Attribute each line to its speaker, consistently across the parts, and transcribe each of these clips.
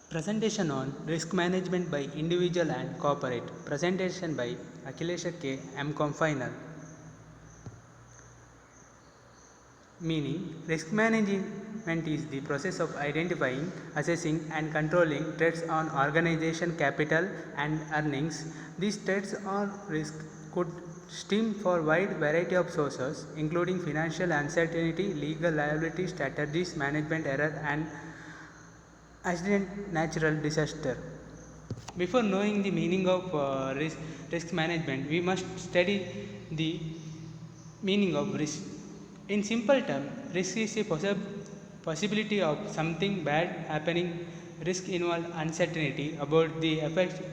Speaker 1: Presentation on risk management by individual and corporate. Presentation by Akhilesh K. M.Com Final. Meaning, risk management is the process of identifying, assessing, and controlling threats on organization capital and earnings. These threats or risks could stem for wide variety of sources, including financial uncertainty, legal liability, strategies, management error, and accident, natural disaster. Before knowing the meaning of risk management, we must study the meaning of risk. In simple terms, risk is a possibility of something bad happening. Risk involves uncertainty about the effect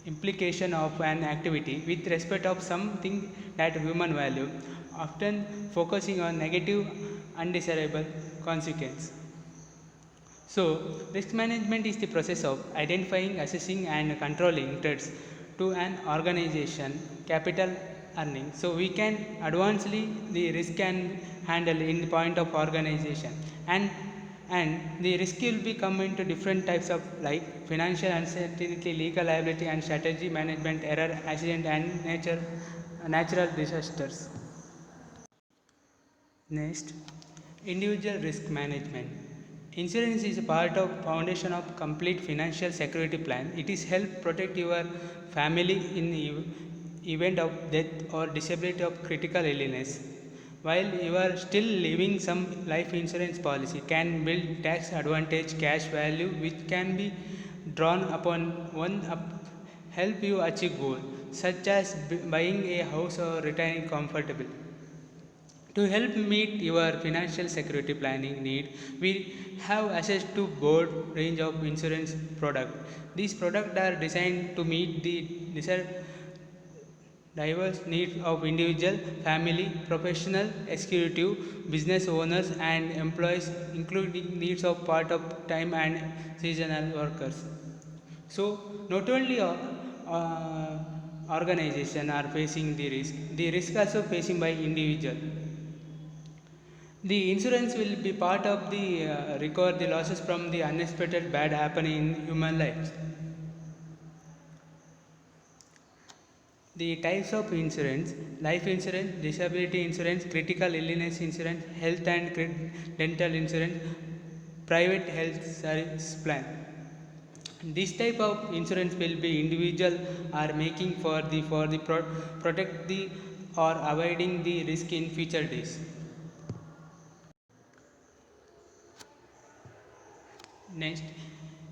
Speaker 1: implication of an activity with respect of something that human value, often focusing on negative undesirable consequence. So, risk management is the process of identifying, assessing, and controlling threats to an organization, capital earning. So, we can advancedly the risk can handle in the point of organization, and the risk will be come into different types of like financial uncertainty, legal liability, and strategy management, error, accident, and natural disasters. Next, individual risk management. Insurance is a part of foundation of complete financial security plan. It is help protect your family in event of death or disability of critical illness. While you are still living, some life insurance policy can build tax advantage cash value which can be drawn upon one help you achieve goal such as buying a house or retiring comfortably. To help meet your financial security planning need, we have access to broad range of insurance products. These products are designed to meet the diverse needs of individual, family, professional, executive, business owners, and employees, including needs of part-time and seasonal workers. So, not only organization are facing the risk also facing by individual. The insurance will be part of the recover the losses from the unexpected bad happening in human lives. The types of insurance: life insurance, disability insurance, critical illness insurance, health and dental insurance, private health service plan. This type of insurance will be individual are making for the protect the or avoiding the risk in future days. Next,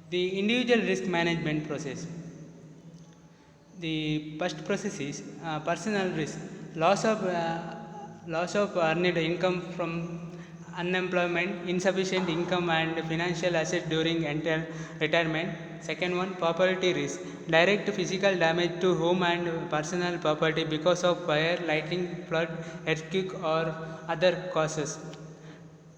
Speaker 1: the individual risk management process. The first process is personal risk, loss of earned income from unemployment, insufficient income, and financial assets during retirement. Second one, property risk, direct physical damage to home and personal property because of fire, lightning, flood, earthquake, or other causes.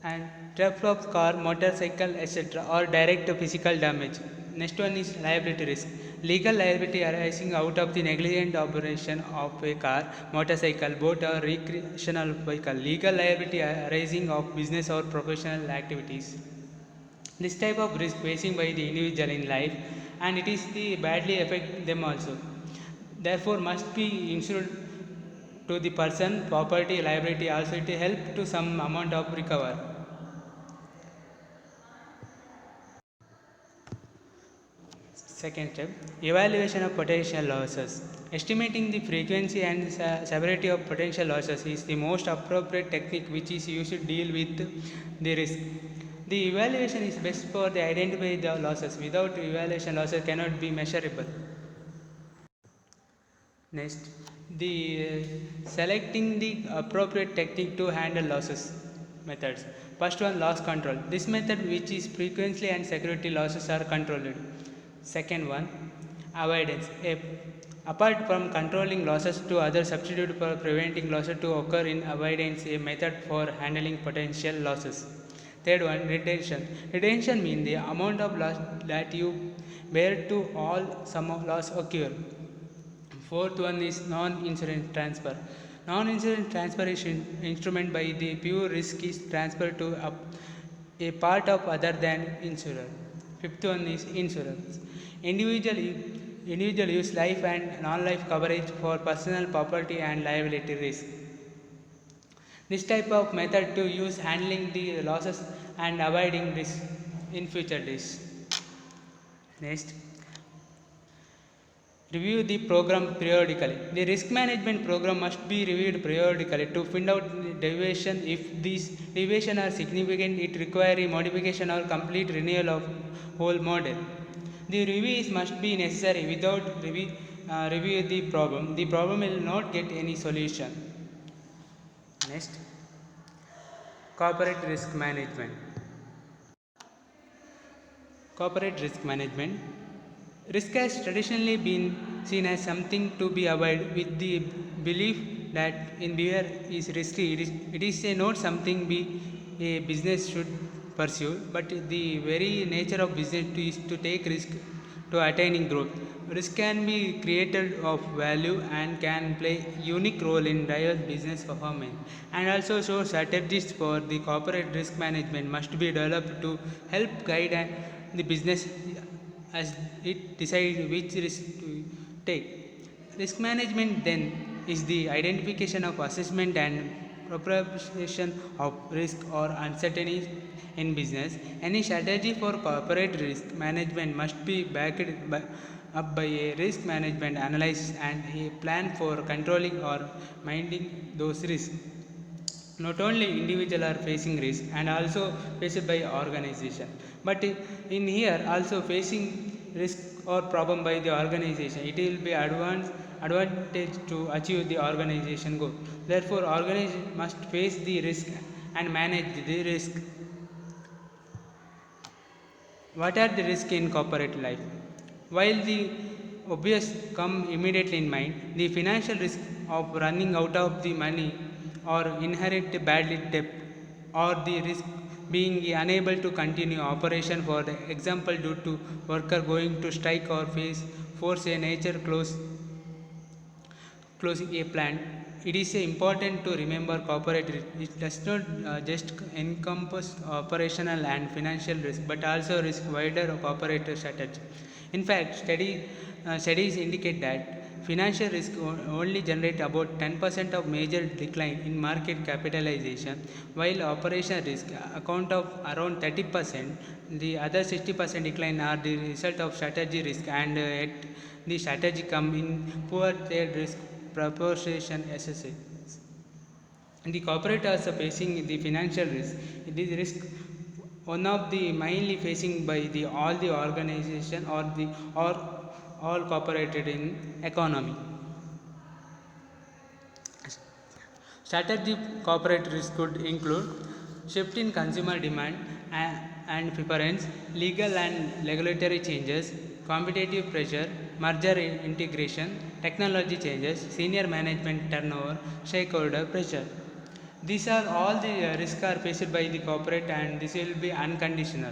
Speaker 1: And theft of car, motorcycle, etc., or direct physical damage. Next one is liability risk, legal liability arising out of the negligent operation of a car, motorcycle, boat, or recreational vehicle, legal liability arising of business or professional activities. This type of risk facing by the individual in life, and it is the badly affect them also, therefore must be insured to the person, property, liability also to help to some amount of recover. Second step, evaluation of potential losses. Estimating the frequency and severity of potential losses is the most appropriate technique which is used to deal with the risk. The evaluation is best for the identify the losses. Without evaluation, losses cannot be measurable. Next, the selecting the appropriate technique to handle losses methods. First one, loss control. This method, which is frequency and security losses are controlled. Second one, avoidance. Apart from controlling losses to other substitute for preventing losses to occur in avoidance, a method for handling potential losses. Third one, retention. Retention means the amount of loss that you bear to all some of loss occur. Fourth one is non-insurance transfer. Non-insurance transfer is instrument by the pure risk is transferred to a part of other than insurer. Fifth one is insurance. Individual, individual use life and non-life coverage for personal property and liability risk. This type of method to use handling the losses and avoiding risk in future days. Next, review the program periodically. The risk management program must be reviewed periodically to find out the deviation. If these deviations are significant, it requires a modification or complete renewal of whole model. The review must be necessary. Without review the problem will not get any solution. Next, corporate risk management. Corporate risk management. Risk has traditionally been seen as something to be avoided, with the belief that in behavior is risky. It is not something a business should pursue, but the very nature of business is to take risk to attaining growth. Risk can be created of value and can play a unique role in drive business performance. And also, so strategies for the corporate risk management must be developed to help guide the business as it decides which risk to take. Risk management then is the identification of assessment and appropriation of risk or uncertainties in business. Any strategy for corporate risk management must be up by a risk management analysis and a plan for controlling or minding those risks. Not only individuals are facing risk and also faced by organization, but in here also facing risk or problem by the organization, it will be advantage to achieve the organization goal. Therefore, organization must face the risk and manage the risk. What are the risks in corporate life? While the obvious come immediately in mind, the financial risk of running out of the money or inherit badly debt, or the risk being unable to continue operation, for the example due to worker going to strike or force a nature closing a plant. It is important to remember corporate risk. It does not just encompass operational and financial risk, but also risk wider corporate strategy. In fact, studies indicate that financial risk only generate about 10% of major decline in market capitalization, while operational risk account of around 30%. The other 60% decline are the result of strategy risk, and yet the strategy come in poor trade risk proportion assets. The corporate are facing the financial risk. This risk one of the mainly facing by all the organization or all corporated in economy. Strategy corporate risk could include shift in consumer demand and preference, legal and regulatory changes, competitive pressure, merger integration, technology changes, senior management turnover, stakeholder pressure. These are all the risks are faced by the corporate, and this will be unconditional.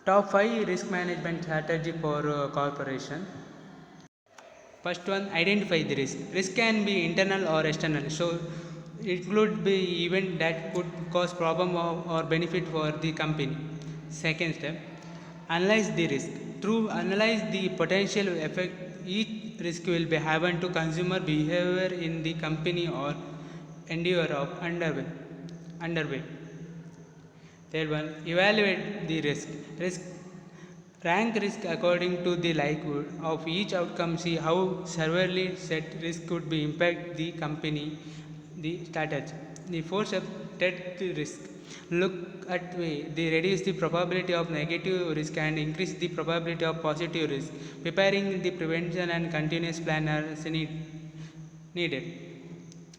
Speaker 1: Top 5 risk management strategy for corporation. First one, identify the risk. Risk can be internal or external. So it could be event that could cause problem or benefit for the company. Second step, analyze the risk. Through analyze the potential effect each risk will be having to consumer behavior in the company or endeavor of underway. Third one, evaluate the risk. Rank risk according to the likelihood of each outcome. See how severely set risk could be impact the company, the strategy. The fourth step, test the risk. Look at way they reduce the probability of negative risk and increase the probability of positive risk. Preparing the prevention and continuous plan are needed.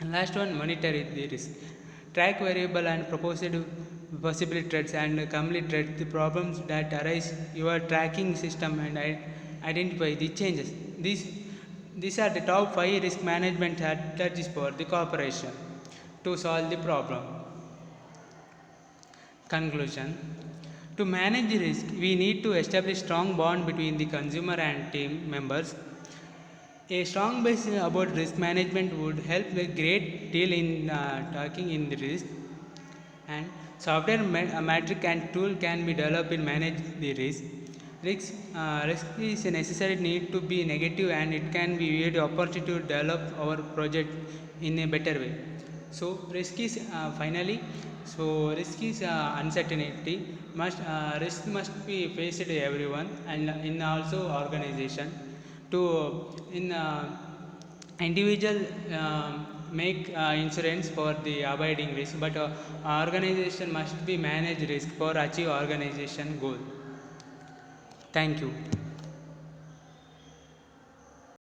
Speaker 1: And last one, monitor the risk. Track variable and proposed possible threats and complete threats, the problems that arise your tracking system, and identify the changes. These are the top 5 risk management strategies for the corporation to solve the problem. Conclusion. To manage the risk, we need to establish strong bond between the consumer and team members. A strong base about risk management would help a great deal in taking in the risk. and software metric and tool can be developed in manage the risk. Risk is a necessary need to be negative, and it can be a opportunity to develop our project in a better way. So risk is risk is uncertainty. Risk must be faced by everyone and in also organization. To in individual make insurance for the avoiding risk, but organization must be manage risk for achieve organization goal. Thank you.